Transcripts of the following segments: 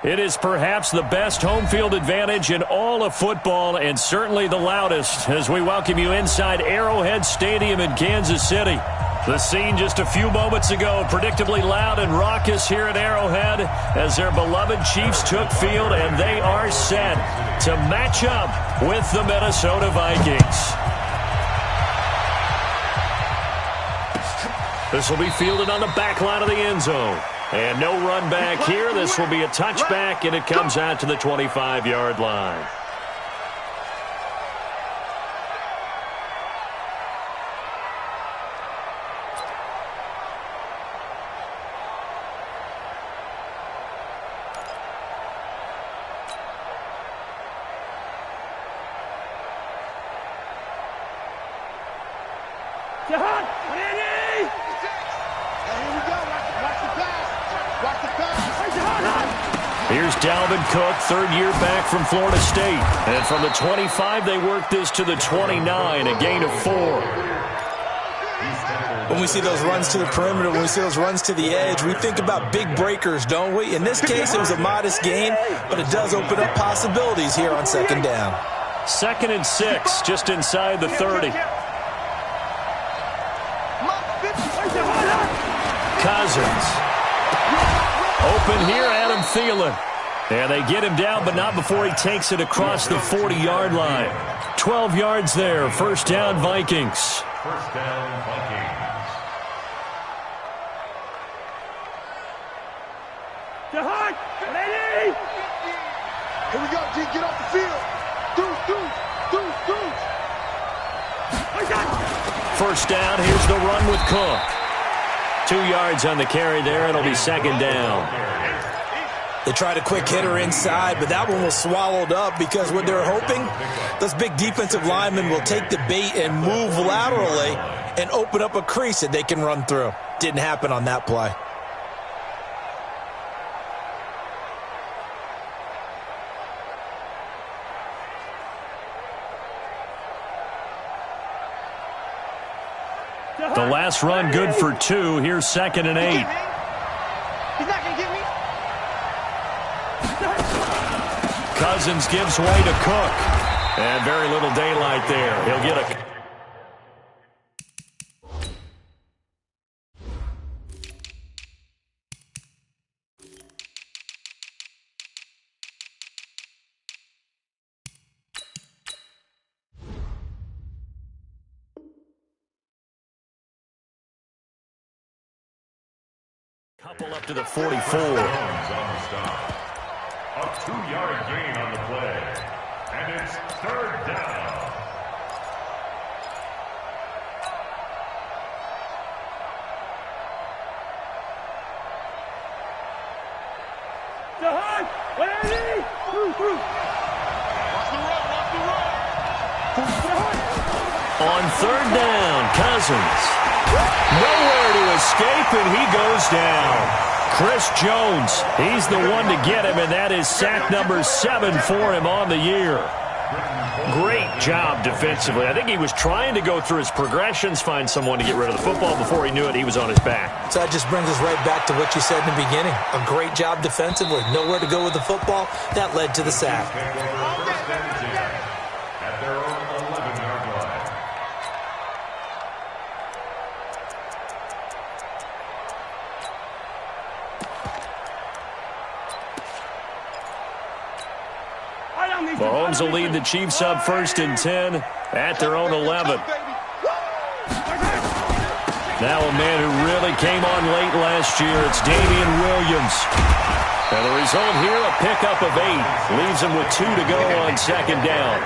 It is perhaps the best home field advantage in all of football and certainly the loudest as we welcome you inside Arrowhead Stadium in Kansas City. The scene just a few moments ago, predictably loud and raucous here at Arrowhead as their beloved Chiefs took field and they are set to match up with the Minnesota Vikings. This will be fielded on the back line of the end zone. And no run back here. This will be a touchback, and it comes out to the 25-yard line. Here's Dalvin Cook, third year back from Florida State. And from the 25, they work this to the 29, a gain of 4. When we see those runs to the perimeter, when we see those runs to the edge, we think about big breakers, don't we? In this case, it was a modest gain, but it does open up possibilities here on second down. 2nd and 6, just inside the 30. Cousins. Open here, Adam Thielen. And they get him down, but not before he takes it across the 40-yard line. 12 yards there. First down, Vikings. First down, Vikings. Ready? Here we go, G. Get off the field. First down, here's the run with Cook. 2 yards on the carry there. It'll be second down. They tried a quick hitter inside, but that one was swallowed up because what they're hoping, those big defensive linemen will take the bait and move laterally and open up a crease that they can run through. Didn't happen on that play. The last run good for 2. Here's 2nd and 8. He's not going to get me. Cousins gives way to Cook. And very little daylight there. He'll get a... couple up to the 44. A 2-yard gain on the play. And it's third down. On third down, Cousins. Nowhere to escape, and he goes down. Chris Jones, he's the one to get him, and that is sack number 7 for him on the year. Great job defensively. I think he was trying to go through his progressions, find someone to get rid of the football. Before he knew it, he was on his back. So that just brings us right back to what you said in the beginning. A great job defensively. Nowhere to go with the football. That led to the sack. At their own 11-yard line. Mahomes will lead the Chiefs up 1st and 10 at their own 11. Now a man who really came on late last year, it's Damian Williams. And the result here, a pickup of 8. Leaves him with 2 to go on 2nd down.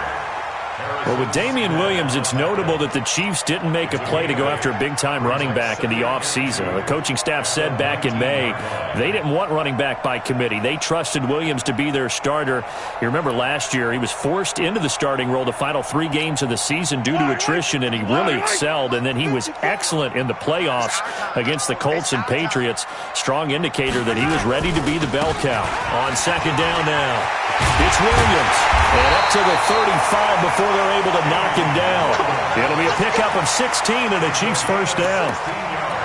Well, with Damian Williams, it's notable that the Chiefs didn't make a play to go after a big-time running back in the offseason. The coaching staff said back in May they didn't want running back by committee. They trusted Williams to be their starter. You remember last year he was forced into the starting role the final 3 games of the season due to attrition, and he really excelled. And then he was excellent in the playoffs against the Colts and Patriots. Strong indicator that he was ready to be the bell cow. On 2nd down now, it's Williams. And up to the 35 before they're able to knock him down. It'll be a pickup of 16 and a Chiefs first down.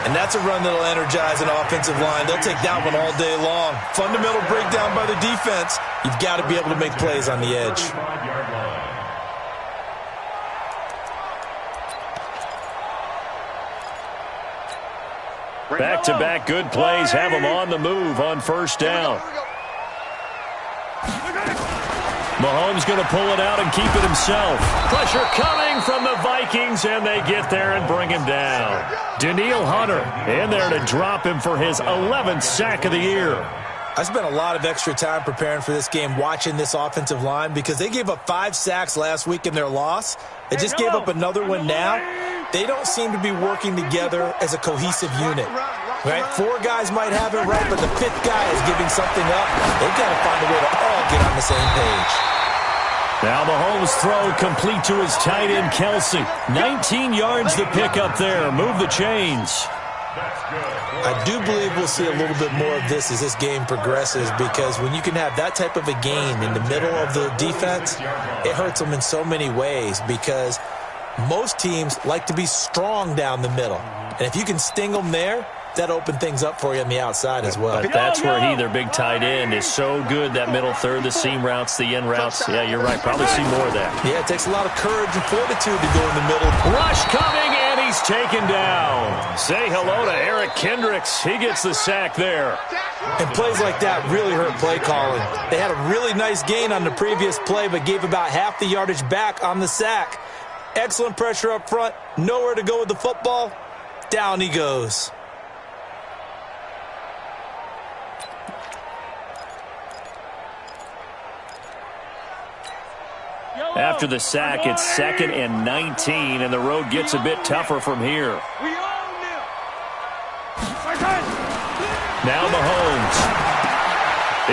And that's a run that'll energize an offensive line. They'll take that one all day long. Fundamental breakdown by the defense. You've got to be able to make plays on the edge. Back-to-back good plays have them on the move on first down. Mahomes going to pull it out and keep it himself. Pressure coming from the Vikings, and they get there and bring him down. Danielle Hunter in there to drop him for his 11th sack of the year. I spent a lot of extra time preparing for this game watching this offensive line because they gave up 5 sacks last week in their loss. They just gave up another one now. They don't seem to be working together as a cohesive unit. Right? 4 guys might have it right, but the 5th guy is giving something up. They've got to find a way to all get on the same page. Now Mahomes' throw complete to his tight end, Kelsey. 19 yards to pick up there. Move the chains. I do believe we'll see a little bit more of this as this game progresses, because when you can have that type of a gain in the middle of the defense, it hurts them in so many ways, because most teams like to be strong down the middle. And if you can sting them there, that opened things up for you on the outside as well. But that's where their big tight end, is so good, that middle third, the seam routes, the in routes. Yeah, you're right. Probably see more of that. Yeah, it takes a lot of courage and fortitude to go in the middle. Rush coming, and he's taken down. Say hello to Eric Kendricks. He gets the sack there. And plays like that really hurt play calling. They had a really nice gain on the previous play, but gave about half the yardage back on the sack. Excellent pressure up front. Nowhere to go with the football. Down he goes. After the sack, it's 2nd and 19, and the road gets a bit tougher from here. Now Mahomes.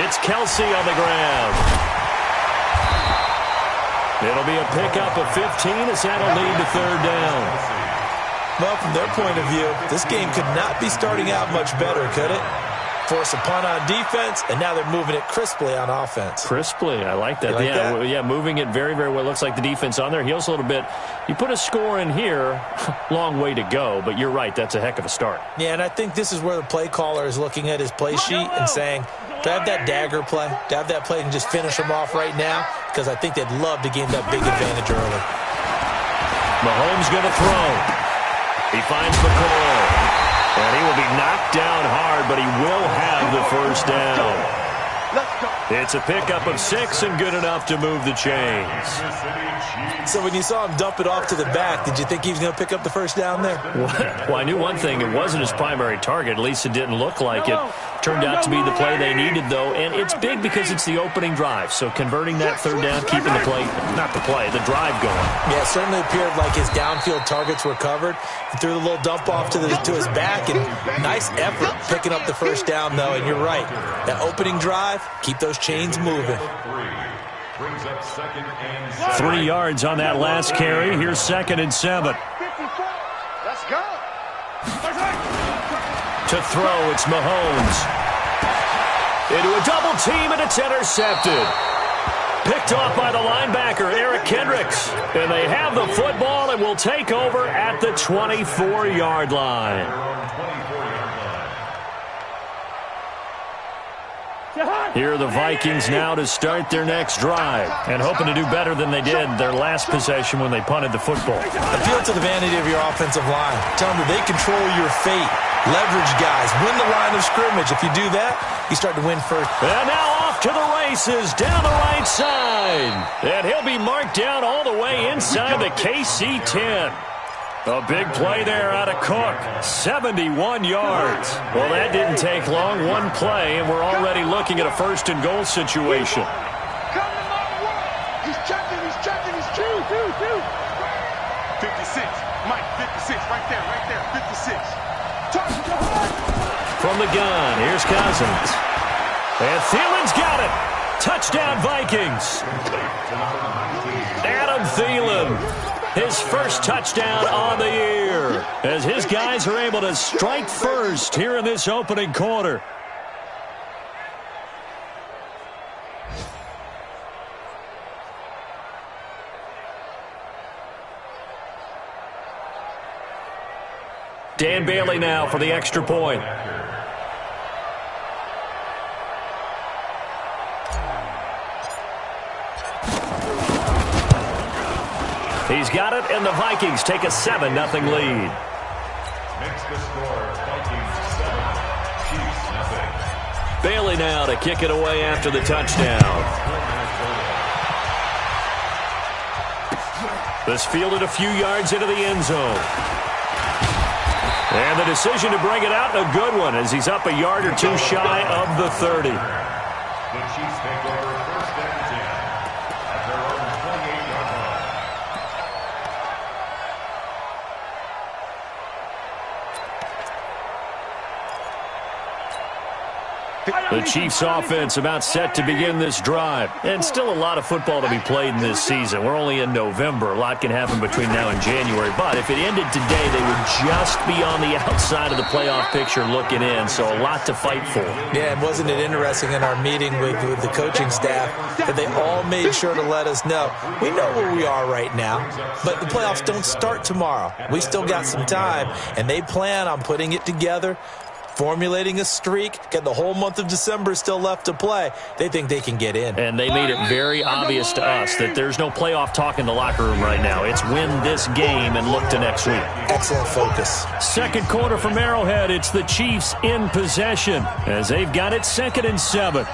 It's Kelsey on the ground. It'll be a pickup of 15 as that'll lead to 3rd down. Well, from their point of view, this game could not be starting out much better, could it? Force a punt on defense, and now they're moving it crisply on offense. Crisply, I like that. Like that? Yeah, moving it very, very well. Looks like the defense on there heals a little bit. You put a score in here, long way to go, but you're right, that's a heck of a start. Yeah, and I think this is where the play caller is looking at his play sheet and saying, to have that dagger play, to have that play and just finish them off right now, because I think they'd love to gain that big advantage early. Mahomes going to throw. He finds McCoy. And he will be knocked down hard, but he will have the first down. It's a pickup of 6 and good enough to move the chains. So when you saw him dump it off to the back, did you think he was going to pick up the first down there? Well, I knew one thing. It wasn't his primary target. At least it didn't look like it. Turned out to be the play they needed, though. And it's big because it's the opening drive. So converting that 3rd down, keeping the play, not the play, the drive going. Yeah, it certainly appeared like his downfield targets were covered. He threw the little dump off to his back, and nice effort picking up the first down, though. And you're right. That opening drive, keep those chains moving. 3 yards on that last carry. Here's 2nd and 7. Let's go. To throw, it's Mahomes. Into a double team, and it's intercepted. Picked off by the linebacker, Eric Kendricks. And they have the football and will take over at the 24-yard line. Here are the Vikings now to start their next drive, and hoping to do better than they did their last possession when they punted the football. Appeal to the vanity of your offensive line. Tell them that they control your fate. Leverage guys. Win the line of scrimmage. If you do that, you start to win first. And now off to the races down the right side. And he'll be marked down all the way inside the KC 10. A big play there out of Cook. 71 yards. Well, that didn't take long. One play, and we're already looking at a 1st and goal situation. Come to my world. He's checking. He's 56. Mike, 56. Right there. 56. From the gun, here's Cousins. And Thielen's got it. Touchdown, Vikings. Adam Thielen. His first touchdown on the year, as his guys are able to strike first here in this opening quarter. Dan Bailey now for the extra point. He's got it, and the Vikings take a 7-0 lead. Makes the score Vikings 7, Chiefs 0. Bailey now to kick it away after the touchdown. This fielded a few yards into the end zone. And the decision to bring it out, a good one, as he's up a yard or two shy of the 30. The Chiefs take over 1st and 10 at their own 28-yard line. The Chiefs offense about set to begin this drive. And still a lot of football to be played in this season. We're only in November. A lot can happen between now and January. But if it ended today, they would just be on the outside of the playoff picture looking in. So a lot to fight for. Yeah, and wasn't it interesting in our meeting with the coaching staff that they all made sure to let us know, we know where we are right now, but the playoffs don't start tomorrow. We still got some time, and they plan on putting it together, formulating a streak, got the whole month of December still left to play. They think they can get in. And they made it very obvious to us that there's no playoff talk in the locker room right now. It's win this game and look to next week. Excellent focus. Second quarter from Arrowhead. It's the Chiefs in possession as they've got it 2nd and 7.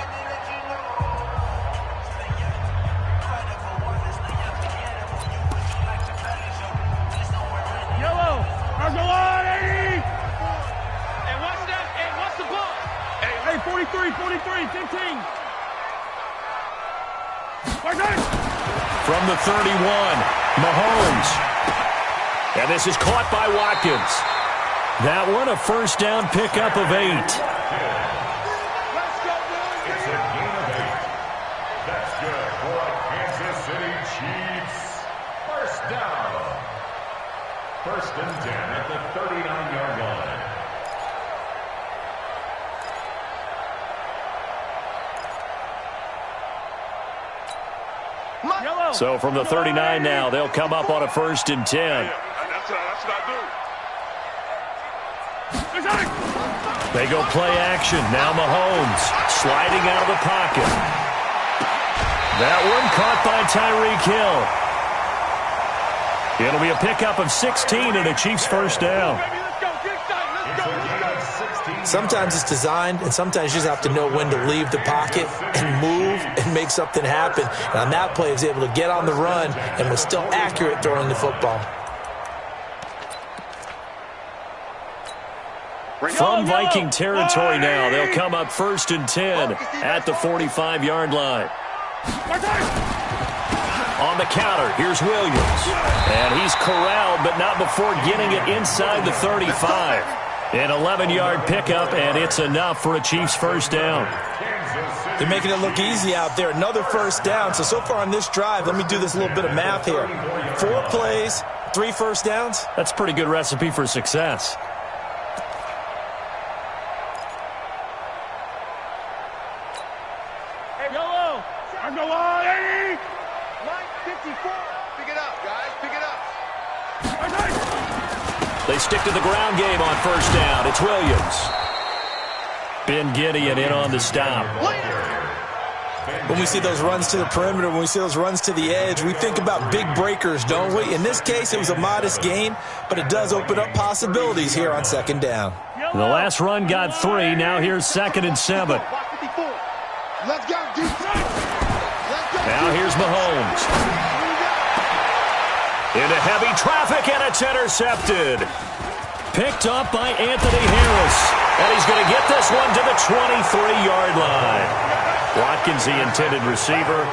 From the 31, Mahomes. And this is caught by Watkins. That one a first down pickup of 8. It's a gain of 8. That's good for Kansas City Chiefs. First down. 1st and 10 at the 39-yard line. So from the 39 now, they'll come up on a 1st and 10. That's what I do. They go play action. Now Mahomes sliding out of the pocket. That one caught by Tyreek Hill. It'll be a pickup of 16 and a Chiefs first down. Sometimes it's designed, and sometimes you just have to know when to leave the pocket and move and make something happen. And on that play, he was able to get on the run and was still accurate throwing the football. From Viking territory now, they'll come up 1st and 10 at the 45-yard line. On the counter, here's Williams. And he's corralled, but not before getting it inside the 35. An 11-yard pickup, and it's enough for a Chiefs first down. They're making it look easy out there. Another first down. So far on this drive, let me do this little bit of math here. 4 plays, 3 first downs. That's a pretty good recipe for success. Hey, YOLO! I'm going on, Eddie! Line 54. Pick it up, guys. Pick it up. They stick to the ground game on first down. It's Williams. Ben Gideon in on the stop. When we see those runs to the perimeter, when we see those runs to the edge, we think about big breakers, don't we? In this case, it was a modest gain, but it does open up possibilities here on 2nd down. The last run got 3. Now here's 2nd and 7. Let's go, Now here's Mahomes. Into heavy traffic, and it's intercepted. Picked up by Anthony Harris. And he's going to get this one to the 23-yard line. Watkins, the intended receiver.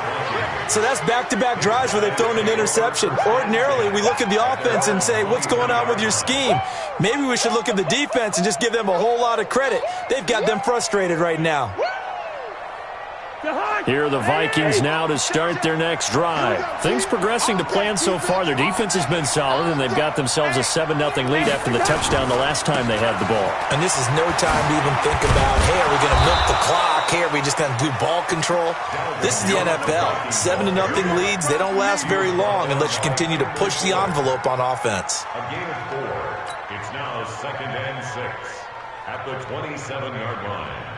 So that's back-to-back drives where they've thrown an interception. Ordinarily, we look at the offense and say, what's going on with your scheme? Maybe we should look at the defense and just give them a whole lot of credit. They've got them frustrated right now. Here are the Vikings now to start their next drive. Things progressing to plan so far. Their defense has been solid, and they've got themselves a 7-0 lead after the touchdown the last time they had the ball. And this is no time to even think about, hey, are we going to milk the clock? Hey, are we just going to do ball control? This is the NFL. 7-0 leads, they don't last very long unless you continue to push the envelope on offense. A gain of 4. It's now now 2nd and 6 at the 27-yard line.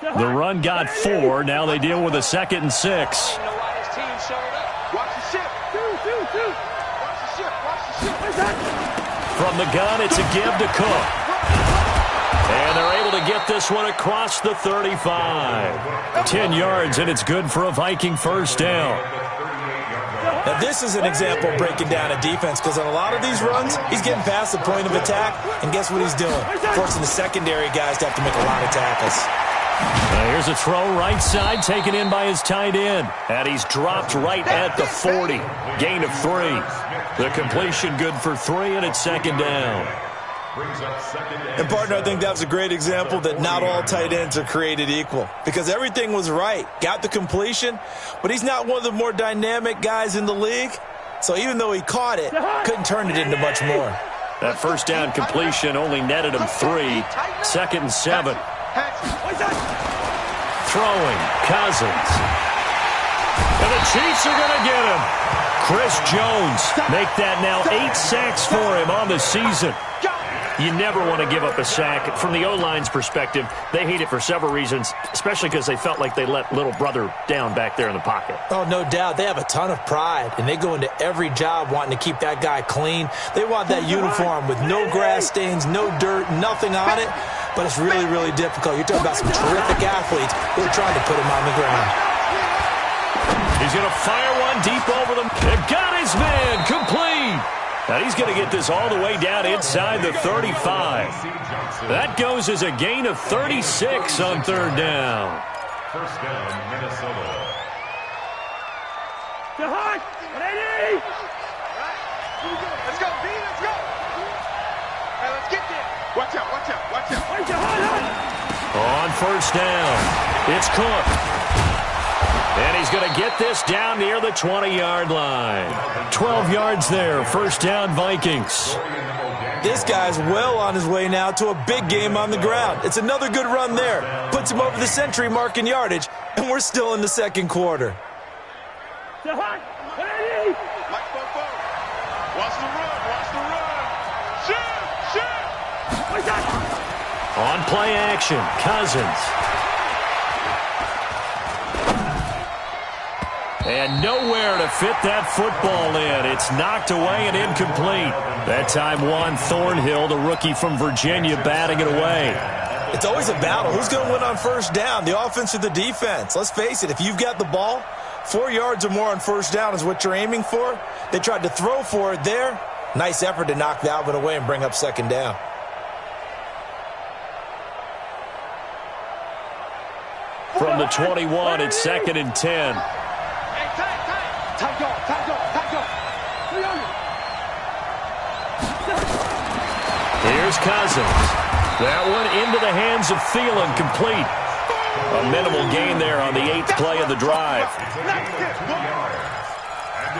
The run got 4. Now they deal with a 2nd and 6. Watch the ship. Watch the ship. From the gun, it's a give to Cook. And they're able to get this one across the 35. 10 yards, and it's good for a Viking first down. Now, this is an example of breaking down a defense, because on a lot of these runs, he's getting past the point of attack, and guess what he's doing? Forcing the secondary guys to have to make a lot of tackles. Here's a throw right side, taken in by his tight end. And he's dropped right at the 40. Gain of 3. The completion good for 3, and it's 2nd down. And, partner, I think that was a great example that not all tight ends are created equal, because everything was right. Got the completion, but he's not one of the more dynamic guys in the league. So even though he caught it, couldn't turn it into much more. That first down completion only netted him 3. 2nd and 7. Throwing, Cousins. And the Chiefs are going to get him. Chris Jones make that now 8 sacks for him on the season. You never want to give up a sack. From the O-line's perspective, they hate it for several reasons, especially because they felt like they let little brother down back there in the pocket. Oh, no doubt. They have a ton of pride, and they go into every job wanting to keep that guy clean. They want that uniform with no grass stains, no dirt, nothing on it. But it's really, really difficult. You're talking about some terrific athletes who are trying to put him on the ground. He's going to fire one deep over them. They've got his man complete. And he's going to get this all the way down inside the 35. That goes as a gain of 36 on 3rd down. First down, Minnesota. Let's go, B, let's go. Hey, let's get there. Watch out. On 1st down, it's Cook. And he's going to get this down near the 20-yard line. 12 yards there, 1st down Vikings. This guy's well on his way now to a big game on the ground. It's another good run there. Puts him over the century mark in yardage, and we're still in the 2nd quarter. Watch the run. Shoot. On play action, Cousins. And nowhere to fit that football in. It's knocked away and incomplete. That time Juan Thornhill, the rookie from Virginia, batting it away. It's always a battle. Who's going to win on 1st down, the offense or the defense? Let's face it, if you've got the ball, 4 yards or more on 1st down is what you're aiming for. They tried to throw for it there. Nice effort to knock that one away and bring up 2nd down. From the 21, it's 2nd and 10. Tight go. Here's Cousins. That one into the hands of Thielen, complete. A minimal gain there on the 8th play of the drive. And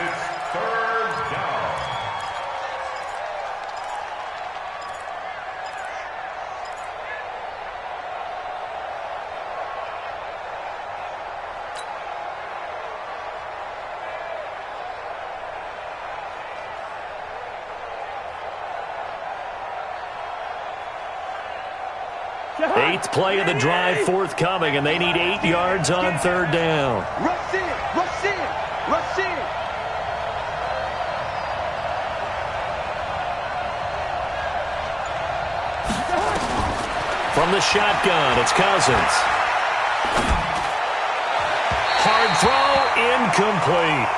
it's 3rd down. Eighth play of the drive forthcoming, and they need 8 yards on 3rd down. Rush in. From the shotgun, it's Cousins. Hard throw, incomplete.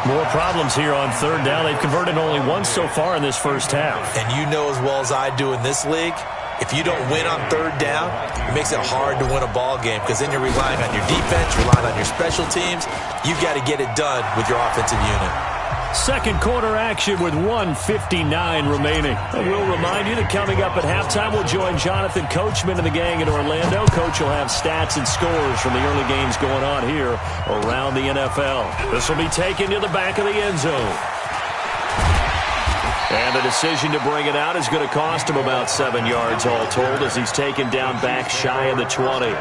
More problems here on 3rd down. They've converted only once so far in this first half. And you know as well as I do in this league, if you don't win on 3rd down, it makes it hard to win a ball game, because then you're relying on your defense, relying on your special teams. You've got to get it done with your offensive unit. 2nd quarter action with 1:59 remaining. And we'll remind you that coming up at halftime, we'll join Jonathan Coachman and the gang in Orlando. Coach will have stats and scores from the early games going on here around the NFL. This will be taken to the back of the end zone. And the decision to bring it out is going to cost him about 7 yards all told as he's taken down back shy of the 20.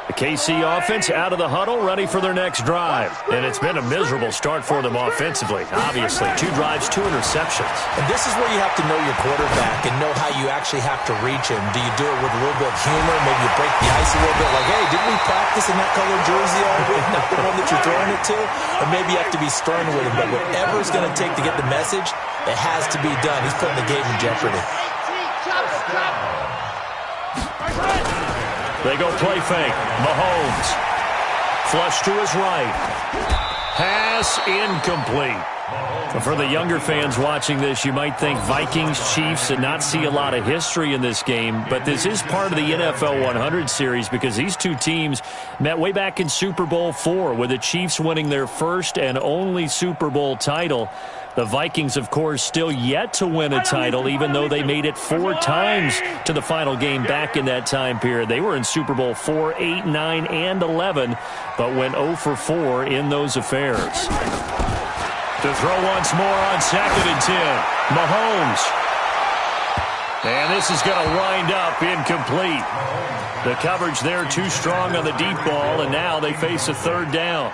The KC offense out of the huddle, ready for their next drive. And it's been a miserable start for them offensively. Obviously, 2 drives, 2 interceptions. And this is where you have to know your quarterback and know how you actually have to reach him. Do you do it with a little bit of humor? Maybe you break the ice a little bit like, hey, didn't we practice in that colored jersey already? Not the one that you're throwing it to? Or maybe you have to be stern with him. But whatever it's going to take to get the message, it has to be done. He's putting the game in jeopardy. They go play fake. Mahomes. Flush to his right. Pass incomplete. For the younger fans watching this, you might think Vikings, Chiefs, and not see a lot of history in this game. But this is part of the NFL 100 series because these two teams met way back in Super Bowl IV with the Chiefs winning their first and only Super Bowl title. The Vikings, of course, still yet to win a title, even though they made it 4 times to the final game back in that time period. They were in Super Bowl 4, 8, 9, and 11, but went 0 for 4 in those affairs. To throw once more on 2nd and 10. Mahomes. And this is going to wind up incomplete. The coverage there too strong on the deep ball, and now they face a 3rd down.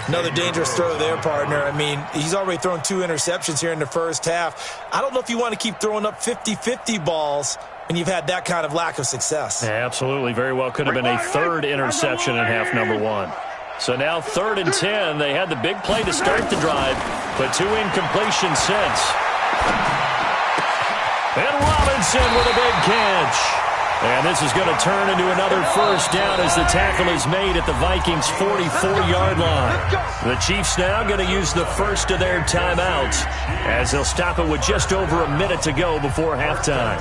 Another dangerous throw there, partner. I mean, he's already thrown 2 interceptions here in the first half. I don't know if you want to keep throwing up 50-50 balls when you've had that kind of lack of success. Yeah, absolutely. Very well could have been a 3rd interception in half number 1. So now 3rd and 10. They had the big play to start the drive, but 2 incompletions since. And Robinson with a big catch. And this is going to turn into another 1st down as the tackle is made at the Vikings' 44-yard line. The Chiefs now going to use the first of their timeouts as they'll stop it with just over a minute to go before halftime.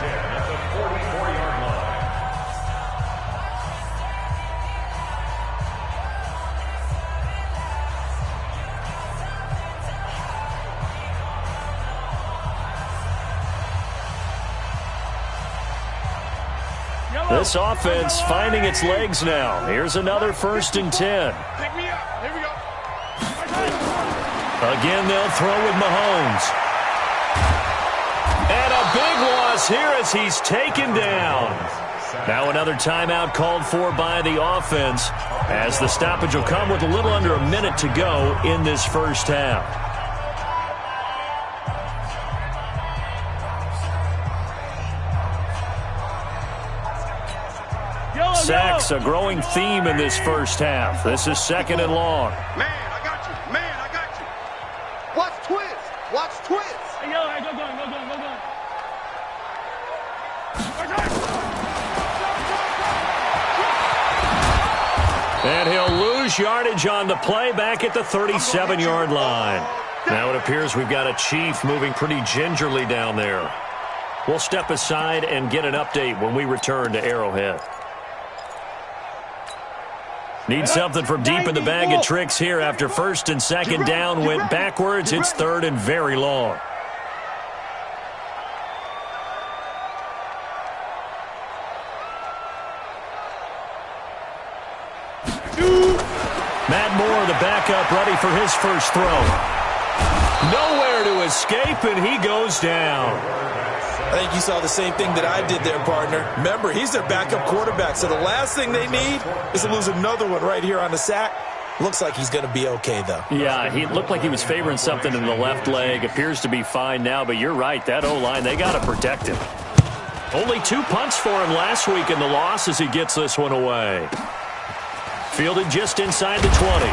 This offense finding its legs now. Here's another 1st and 10. Pick me up. Here we go. Again, they'll throw with Mahomes. And a big loss here as he's taken down. Now another timeout called for by the offense as the stoppage will come with a little under a minute to go in this first half. Sacks, a growing theme in this first half. This is 2nd and long. Man, I got you. Man, I got you. Watch twist. Watch twist. Hey, yo, go going, go going, go going. And he'll lose yardage on the play back at the 37-yard line. Now it appears we've got a Chief moving pretty gingerly down there. We'll step aside and get an update when we return to Arrowhead. Need something from deep in the bag of tricks here after 1st and 2nd down went backwards. It's 3rd and very long. Matt Moore, the backup, ready for his first throw. Nowhere to escape, and he goes down. I think you saw the same thing that I did there, partner. Remember, he's their backup quarterback, so the last thing they need is to lose another one right here on the sack. Looks like he's going to be okay, though. Yeah, he looked like he was favoring something in the left leg. Appears to be fine now, but you're right. That O-line, they got to protect him. Only 2 punts for him last week in the loss as he gets this one away. Fielded just inside the 20.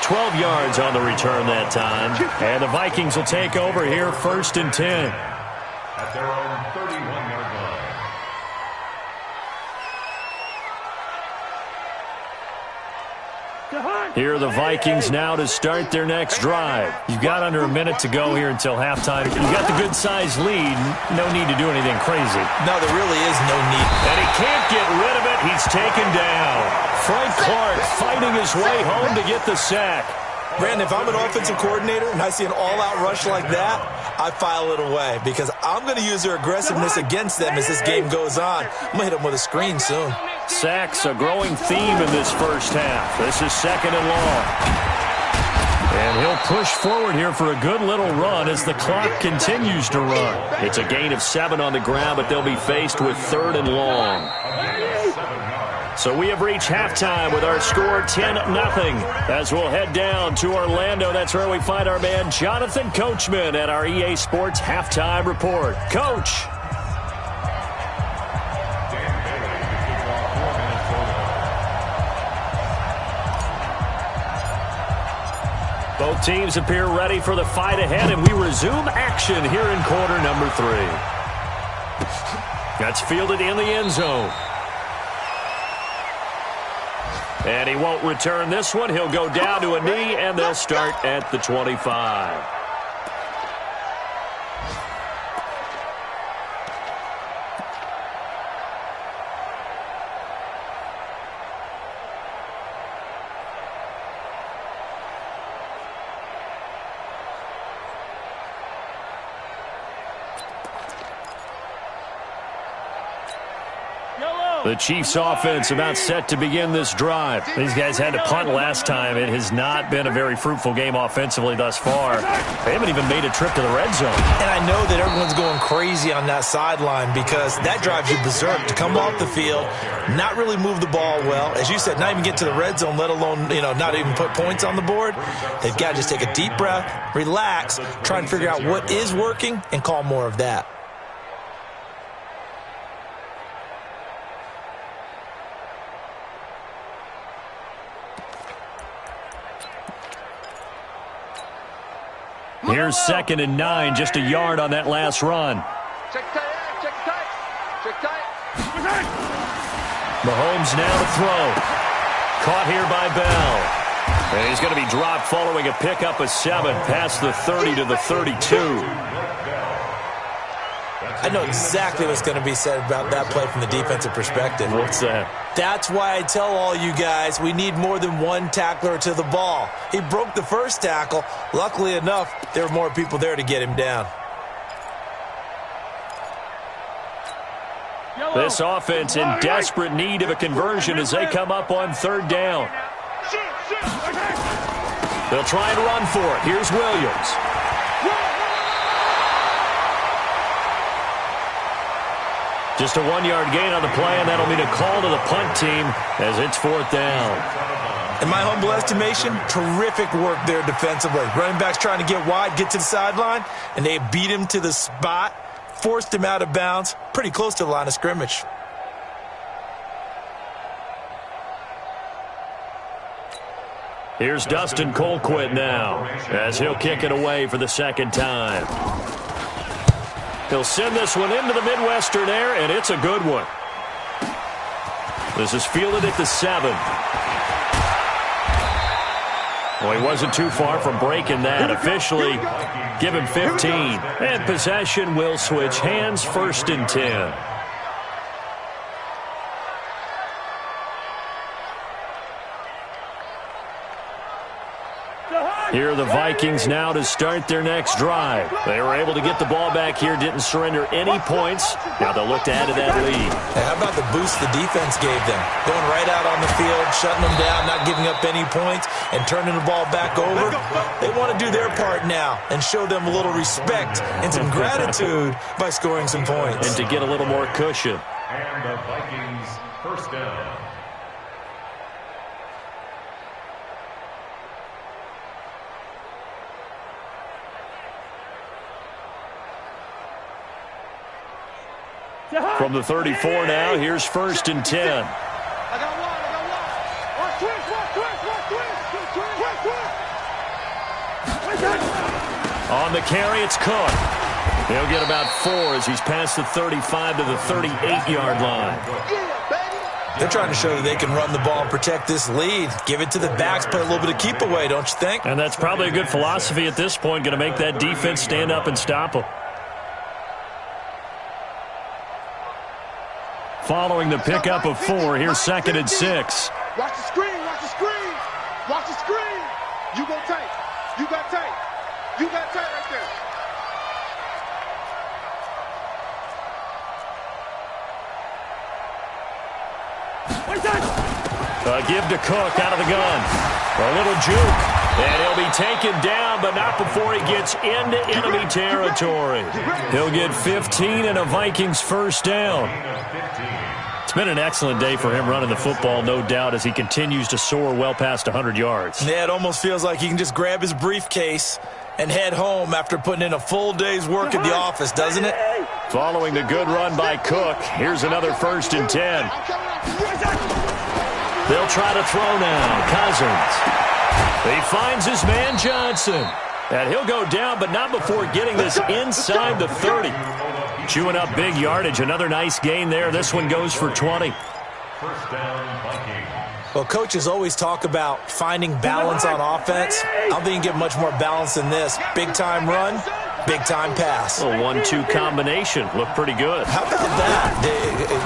12 yards on the return that time. And the Vikings will take over here 1st and 10. At their own 31-yard line. Here are the Vikings now to start their next drive. You've got under a minute to go here until halftime. You've got the good-sized lead. No need to do anything crazy. No, there really is no need. And he can't get rid of it. He's taken down. Frank Clark fighting his way home to get the sack. Brandon, if I'm an offensive coordinator and I see an all-out rush like that, I file it away because I'm going to use their aggressiveness against them as this game goes on. I'm going to hit them with a screen soon. Sacks, a growing theme in this first half. This is 2nd and long. And he'll push forward here for a good little run as the clock continues to run. It's a gain of 7 on the ground, but they'll be faced with 3rd and long. So we have reached halftime with our score 10-0. As we'll head down to Orlando, that's where we find our man Jonathan Coachman at our EA Sports Halftime Report. Coach. Both teams appear ready for the fight ahead, and we resume action here in quarter number 3. That's fielded in the end zone. And he won't return this one. He'll go down to a knee, and they'll start at the 25. The Chiefs offense about set to begin this drive. These guys had to punt last time. It has not been a very fruitful game offensively thus far. They haven't even made a trip to the red zone. And I know that everyone's going crazy on that sideline because that drives you berserk to come off the field, not really move the ball well. As you said, not even get to the red zone, let alone, not even put points on the board. They've got to just take a deep breath, relax, try and figure out what is working, and call more of that. Here's 2nd and 9, just a yard on that last run. Check tight. Mahomes now to throw. Caught here by Bell. And he's going to be dropped following a pickup of 7 past the 30 to the 32. I know exactly what's going to be said about that play from the defensive perspective. What's that? That's why I tell all you guys we need more than one tackler to the ball. He broke the first tackle. Luckily enough, there were more people there to get him down. This offense in desperate need of a conversion as they come up on 3rd down. They'll try and run for it. Here's Williams. Just a 1-yard gain on the play, and that'll mean a call to the punt team as it's 4th down. In my humble estimation, terrific work there defensively. Running backs trying to get wide, get to the sideline, and they beat him to the spot, forced him out of bounds, pretty close to the line of scrimmage. Here's Dustin Colquitt now as he'll kick it away for the 2nd time. He'll send this one into the Midwestern air, and it's a good one. This is fielded at the 7. Well, he wasn't too far from breaking that. Officially, give him 15. And possession will switch hands, 1st and 10. Here are the Vikings now to start their next drive. They were able to get the ball back here, didn't surrender any points. Now they'll look to add to that lead. Hey, how about the boost the defense gave them? Going right out on the field, shutting them down, not giving up any points, and turning the ball back over. They want to do their part now and show them a little respect and some gratitude by scoring some points. And to get a little more cushion. And the Vikings 1st down. From the 34 now, here's 1st and 10. I got one. On the carry, it's Cook. He'll get about 4 as he's past the 35 to the 38-yard line. They're trying to show that they can run the ball and protect this lead. Give it to the backs, play a little bit of keep away, don't you think? And that's probably a good philosophy at this point, going to make that defense stand up and stop them. Following the pickup of 4, here's 2nd and 6. Watch the screen. Watch the screen. You go tight. You got tight. You got tight right there. A give to Cook out of the gun. A little juke. And he'll be taken down, but not before he gets into enemy territory. He'll get 15 and a Vikings first down. It's been an excellent day for him running the football, no doubt, as he continues to soar well past 100 yards. Yeah, it almost feels like he can just grab his briefcase and head home after putting in a full day's work at the office, doesn't it? Following the good run by Cook, here's another 1st and 10. They'll try to throw now. Cousins. He finds his man Johnson. And he'll go down, but not before getting this inside the 30. Chewing up big yardage. Another nice gain there. This one goes for 20. First down, Vikings. Well, coaches always talk about finding balance on offense. I don't think you can get much more balance than this. Big-time run, big-time pass. A 1-2 combination. Looked pretty good. How about that?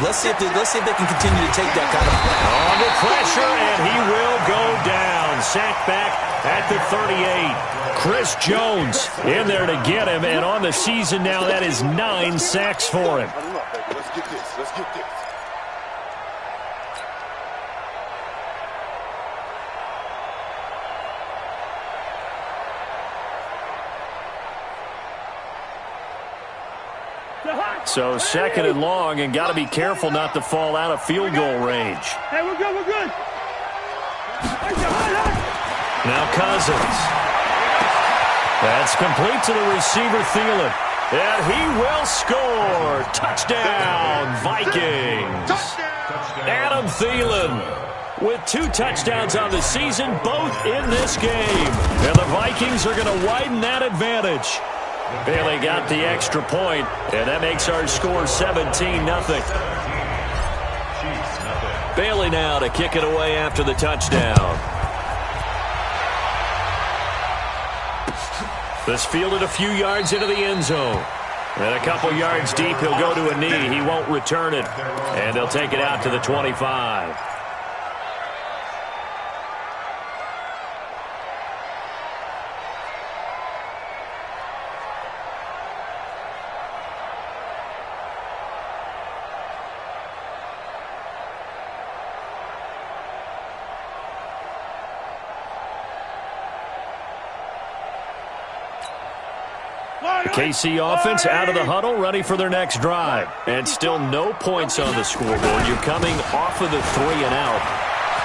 Let's see if they can continue to take that kind of... Under pressure, and he will go down. Sacked back at the 38. Chris Jones in there to get him, and on the season now, that is 9 sacks for him. Let's get this. Let's get this. So 2nd and long, and got to be careful not to fall out of field goal range. Hey, we're good, we're good. Now Cousins. That's complete to the receiver, Thielen. And he will score. Touchdown, Vikings. Adam Thielen with 2 touchdowns on the season, both in this game. And the Vikings are going to widen that advantage. Bailey got the extra point, and that makes our score 17-0. Bailey now to kick it away after the touchdown. This fielded a few yards into the end zone. And a couple yards deep, he'll go to a knee. He won't return it. And they'll take it out to the 25. KC offense out of the huddle, ready for their next drive. And still no points on the scoreboard. You're coming off of the 3 and out.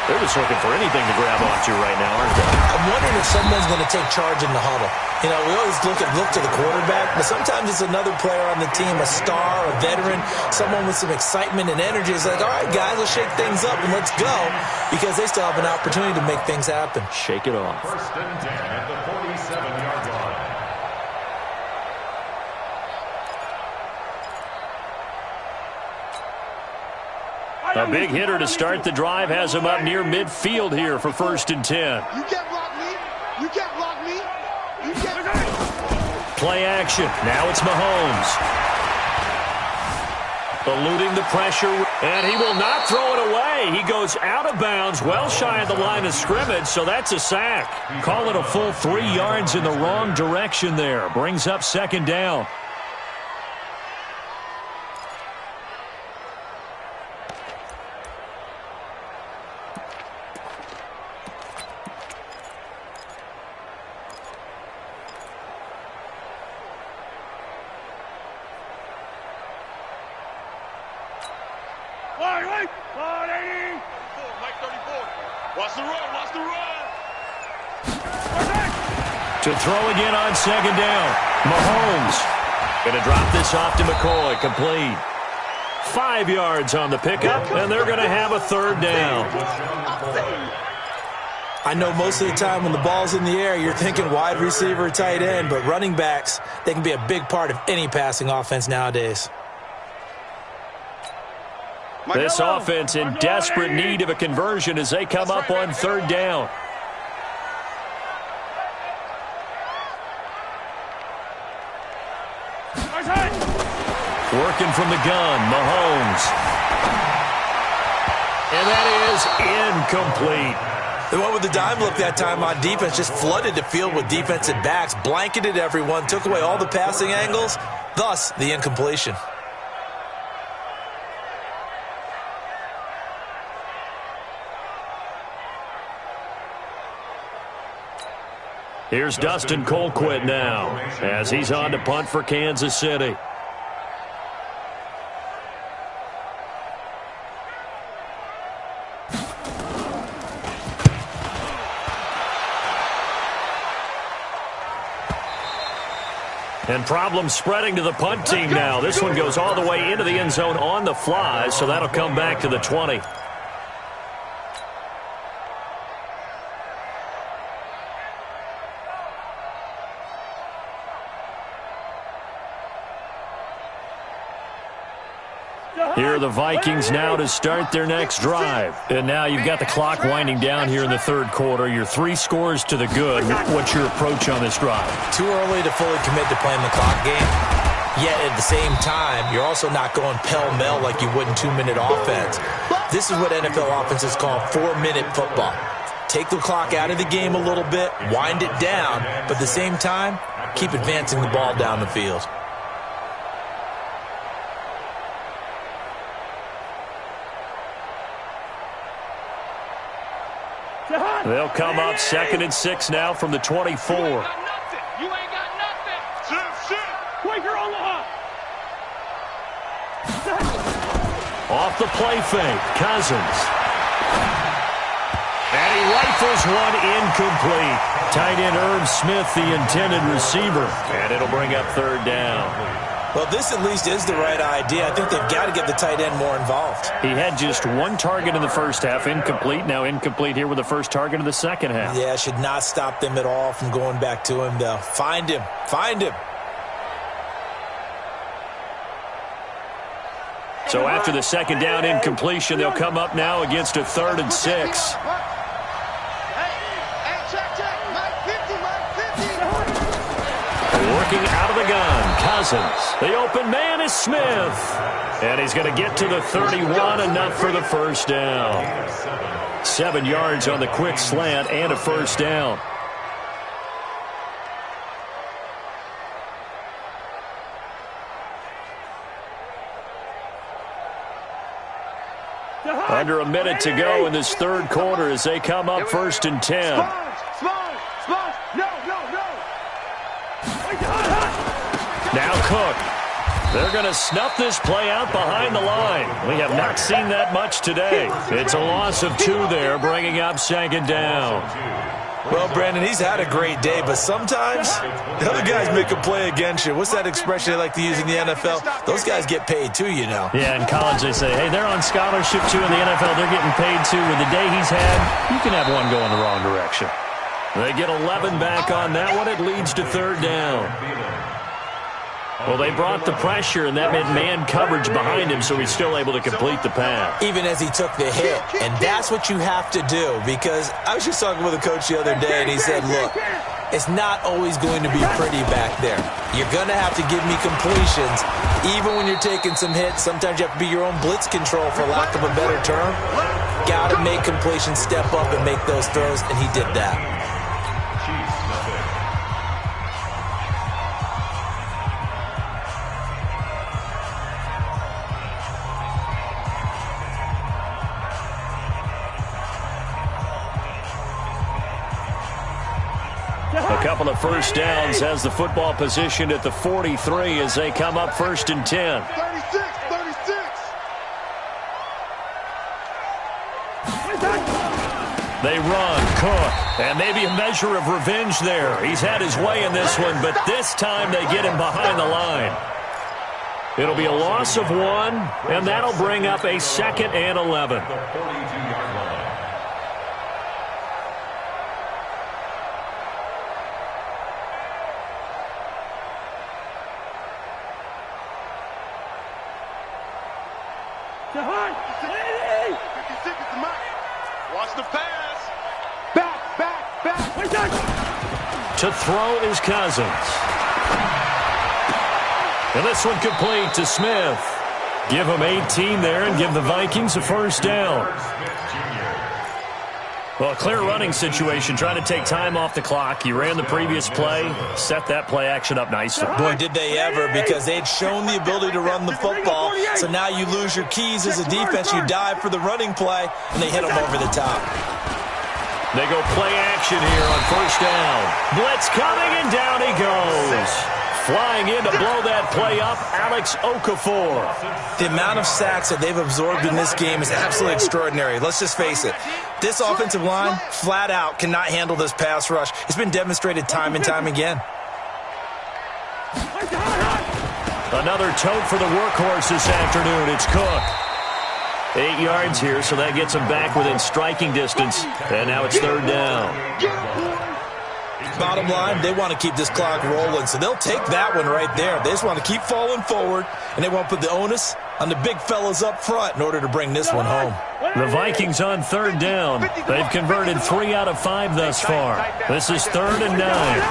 They're just looking for anything to grab onto right now, aren't they? I'm wondering if someone's going to take charge in the huddle. You know, we always look to the quarterback, but sometimes it's another player on the team, a star, a veteran, someone with some excitement and energy. It's like, all right, guys, let's shake things up and let's go, because they still have an opportunity to make things happen. Shake it off. 1st and 10 at the 47-yard line. A big hitter to start the drive has him up near midfield here for 1st and 10. You can't block me. You can't block me. You can't. Play action. Now it's Mahomes. Eluding the pressure, and he will not throw it away. He goes out of bounds, well shy of the line of scrimmage, so that's a sack. Call it a full 3 yards in the wrong direction there. Brings up 2nd down. To throw again on 2nd down. Mahomes going to drop this off to McCoy. Complete. 5 yards on the pickup, and they're going to have a 3rd down. I know most of the time when the ball's in the air, you're thinking wide receiver, tight end, but running backs, they can be a big part of any passing offense nowadays. This offense in desperate need of a conversion as they come up on 3rd down. Working from the gun, Mahomes. And that is incomplete. They went with the dime look that time on defense, just flooded the field with defensive backs, blanketed everyone, took away all the passing angles, thus the incompletion. Here's Dustin Colquitt now as he's on to punt for Kansas City. And problems spreading to the punt team now. This one goes all the way into the end zone on the fly, so that'll come back to the 20. Here are the Vikings now to start their next drive. And now you've got the clock winding down here in the third quarter. You're 3 scores to the good. What's your approach on this drive? Too early to fully commit to playing the clock game. Yet at the same time, you're also not going pell-mell like you would in 2-minute offense. This is what NFL offenses call 4-minute football. Take the clock out of the game a little bit, wind it down, but at the same time, keep advancing the ball down the field. They'll come up 2nd and 6 now from the 24. You ain't got nothing. Sit. Wait, you're on the hop. Off the play fake, Cousins. And he rifles one incomplete. Tight end Irv Smith, the intended receiver. And it'll bring up 3rd down. Well, this at least is the right idea. I think they've got to get the tight end more involved. He had just 1 target in the first half, incomplete. Now incomplete here with the first target of the second half. Yeah, should not stop them at all from going back to him, though. Find him. So after the 2nd down incompletion, they'll come up now against a 3rd and 6. Working out of the gun, Cousins. The open man is Smith. And he's going to get to the 31, enough for the first down. 7 yards on the quick slant and a first down. Under a minute to go in this third quarter as they come up 1st and 10. Now Cook. They're going to snuff this play out behind the line. We have not seen that much today. It's a loss of 2 there, bringing up 2nd down. Well, Brandon, he's had a great day, but sometimes the other guys make a play against you. What's that expression they like to use in the NFL? Those guys get paid too, you know. Yeah, in college they say, hey, they're on scholarship too. In the NFL, they're getting paid too. With the day he's had, you can have one going the wrong direction. They get 11 back on that one. It leads to 3rd down. Well, they brought the pressure, and that meant man coverage behind him, so he's still able to complete the pass. Even as he took the hit. And that's what you have to do, because I was just talking with a coach the other day, and he said, look, it's not always going to be pretty back there. You're going to have to give me completions. Even when you're taking some hits, sometimes you have to be your own blitz control, for lack of a better term. Got to make completions, step up, and make those throws, and he did that. A couple of first downs has the football positioned at the 43 as they come up 1st and 10. 36. They run, Cook, and maybe a measure of revenge there. He's had his way in this one, but this time they get him behind the line. It'll be a loss of 1, and that'll bring up a 2nd and 11. Watch the pass. Back. To throw is Cousins. And this one complete to Smith. Give him 18 there and give the Vikings a first down. Well, a clear running situation, trying to take time off the clock. You ran the previous play, set that play action up nicely. Boy, did they ever, because they had shown the ability to run the football. So now you lose your keys as a defense. You dive for the running play, and they hit them over the top. They go play action here on first down. Blitz coming, and down he goes. Flying in to blow that play up, Alex Okafor. The amount of sacks that they've absorbed in this game is absolutely extraordinary. Let's just face it. This offensive line, flat out, cannot handle this pass rush. It's been demonstrated time and time again. Another tote for the workhorse this afternoon. It's Cook. 8 yards here, so that gets him back within striking distance. And now it's third down. Bottom line, they want to keep this clock rolling, so they'll take that one right there. They just want to keep falling forward, and they want to put the onus on the big fellas up front in order to bring this one home. The Vikings on third down. They've converted 3 out of 5 thus far. This is 3rd and 9.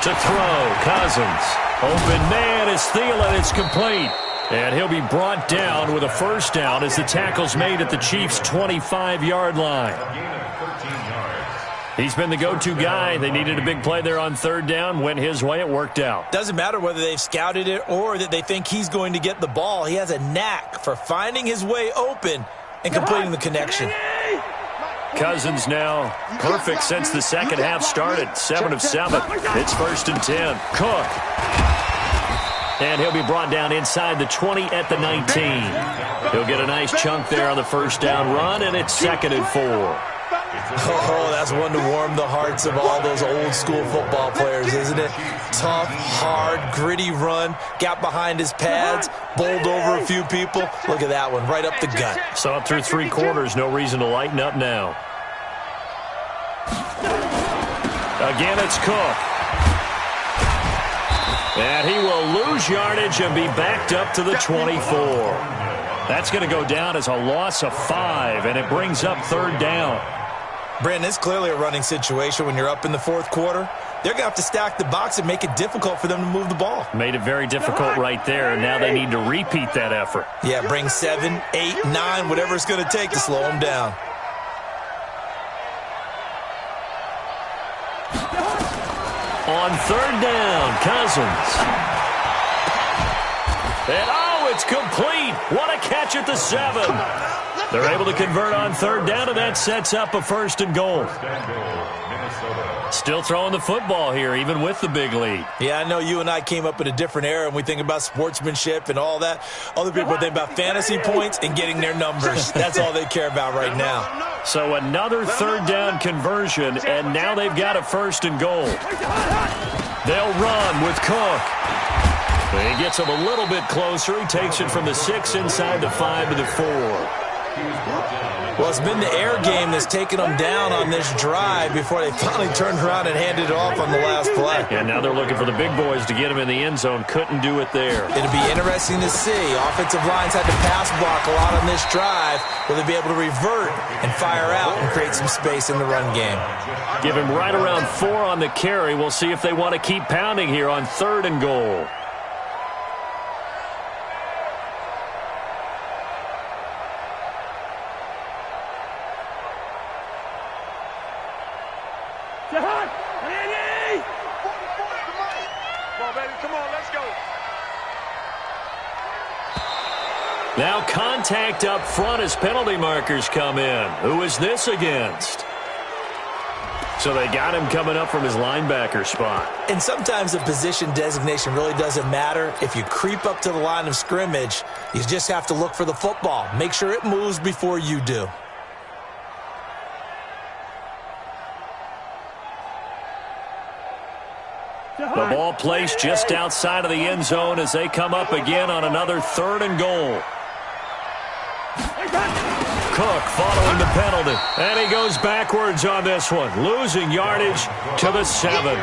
To throw, Cousins. Open man is Thielen. It's complete. And he'll be brought down with a first down as the tackle's made at the Chiefs' 25-yard line. He's been the go-to guy. They needed a big play there on third down. Went his way. It worked out. Doesn't matter whether they've scouted it or that they think he's going to get the ball. He has a knack for finding his way open and completing the connection. Cousins now perfect since the second half started. 7 of 7. It's 1st and 10. Cook. And he'll be brought down inside the 20 at the 19. He'll get a nice chunk there on the first down run, and it's 2nd and 4. Oh, that's one to warm the hearts of all those old-school football players, isn't it? Tough, hard, gritty run, got behind his pads, bowled over a few people. Look at that one, right up the gut. Saw it through 3 quarters, no reason to lighten up now. Again, it's Cook. And he will lose yardage and be backed up to the 24. That's going to go down as a loss of 5, and it brings up third down. Brandon, it's clearly a running situation when you're up in the 4th quarter. They're going to have to stack the box and make it difficult for them to move the ball. Made it very difficult right there, and now they need to repeat that effort. Yeah, bring 7, 8, 9, whatever it's going to take to slow them down. On third down, Cousins. And it's complete. What a catch at the 7. They're able to convert on third down, and that sets up a 1st and goal. Still throwing the football here, even with the big lead. Yeah, I know you and I came up in a different era, and we think about sportsmanship and all that. Other people think about fantasy points and getting their numbers. That's all they care about right now. So another third down conversion, and now they've got a 1st and goal. They'll run with Cook. He gets him a little bit closer. He takes it from the 6 inside the 5 to the 4. Well, it's been the air game that's taken them down on this drive before they finally turned around and handed it off on the last play. And now they're looking for the big boys to get him in the end zone. Couldn't do it there. It'll be interesting to see. Offensive lines had to pass block a lot on this drive. Will they be able to revert and fire out and create some space in the run game? Give him right around 4 on the carry. We'll see if they want to keep pounding here on 3rd and goal. Now contact up front as penalty markers come in. Who is this against? So they got him coming up from his linebacker spot. And sometimes the position designation really doesn't matter. If you creep up to the line of scrimmage, you just have to look for the football. Make sure it moves before you do. The ball placed just outside of the end zone as they come up again on another 3rd and goal. Cook following the penalty, and he goes backwards on this one, losing yardage to the 7.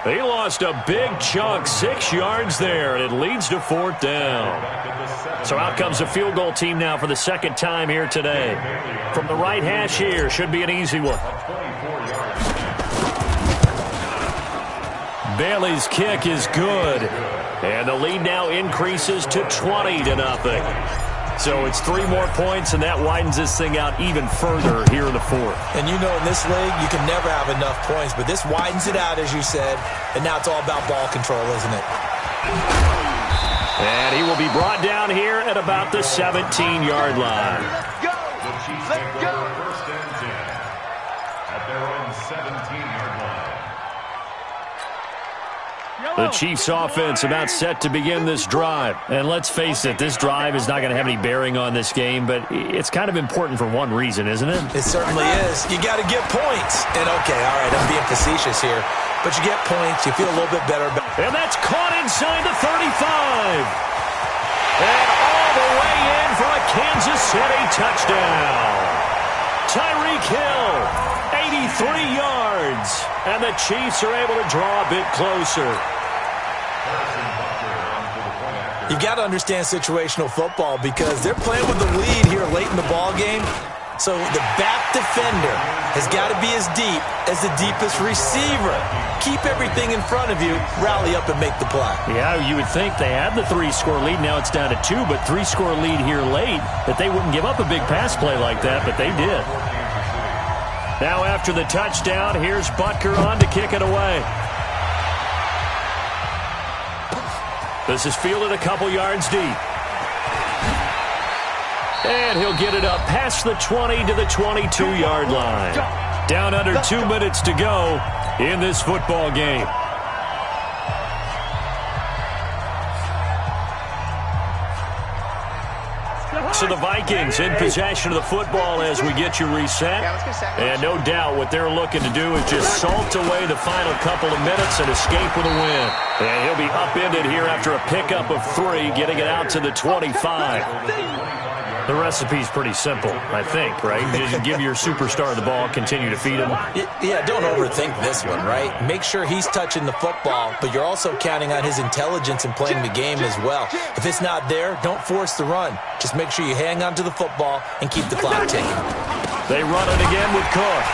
He lost a big chunk, 6 yards there, and it leads to 4th down. So out comes the field goal team now for the 2nd time here today. From the right hash here, should be an easy one. Bailey's kick is good, and the lead now increases to 20-0. So it's 3 more points, and that widens this thing out even further here in the 4th. And you know, in this league, you can never have enough points, but this widens it out, as you said, and now it's all about ball control, isn't it? And he will be brought down here at about the 17-yard line. 17-yard line. The Chiefs offense about set to begin this drive. And let's face it, this drive is not going to have any bearing on this game, but it's kind of important for one reason, isn't it? It certainly is. You got to get points. And okay, all right, I'm being facetious here, but you get points, you feel a little bit better. And that's caught inside the 35. And all the way in for a Kansas City touchdown. Tyreek Hill, 83 yards. And the Chiefs are able to draw a bit closer. You've got to understand situational football because they're playing with the lead here late in the ball game. So the back defender has got to be as deep as the deepest receiver. Keep everything in front of you, rally up and make the play. Yeah, you would think they had the 3-score lead. Now it's down to 2, but 3-score lead here late, that they wouldn't give up a big pass play like that, but they did. Now after the touchdown, here's Butker on to kick it away. This is fielded a couple yards deep. And he'll get it up past the 20 to the 22-yard line. Down under 2 minutes to go in this football game. So the Vikings in possession of the football as we get you reset. And no doubt what they're looking to do is just salt away the final couple of minutes and escape with a win. And he'll be upended here after a pickup of 3, getting it out to the 25. The recipe's pretty simple, I think, right? You just give your superstar the ball, continue to feed him. Yeah, don't overthink this one, right? Make sure he's touching the football, but you're also counting on his intelligence in playing the game as well. If it's not there, don't force the run. Just make sure you hang on to the football and keep the clock ticking. They run it again with Cook.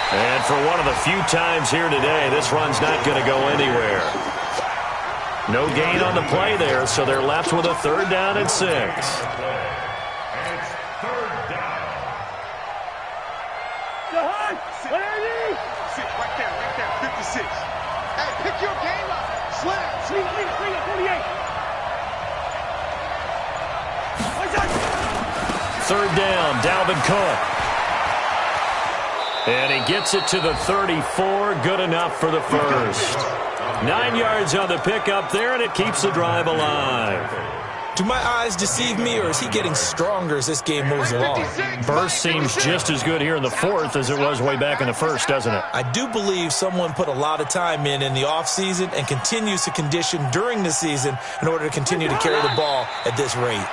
And for one of the few times here today, this run's not going to go anywhere. No gain on the play there, so they're left with a 3rd down and 6. Pick your game up. Slam. Swing it, 48. 3rd down, Dalvin Cook. And he gets it to the 34. Good enough for the first. 9 yards on the pickup there, and it keeps the drive alive. Do my eyes deceive me, or is he getting stronger as this game moves along? Burst seems just as good here in the 4th as it was way back in the 1st, doesn't it? I do believe someone put a lot of time in the offseason and continues to condition during the season in order to continue to carry the ball at this rate.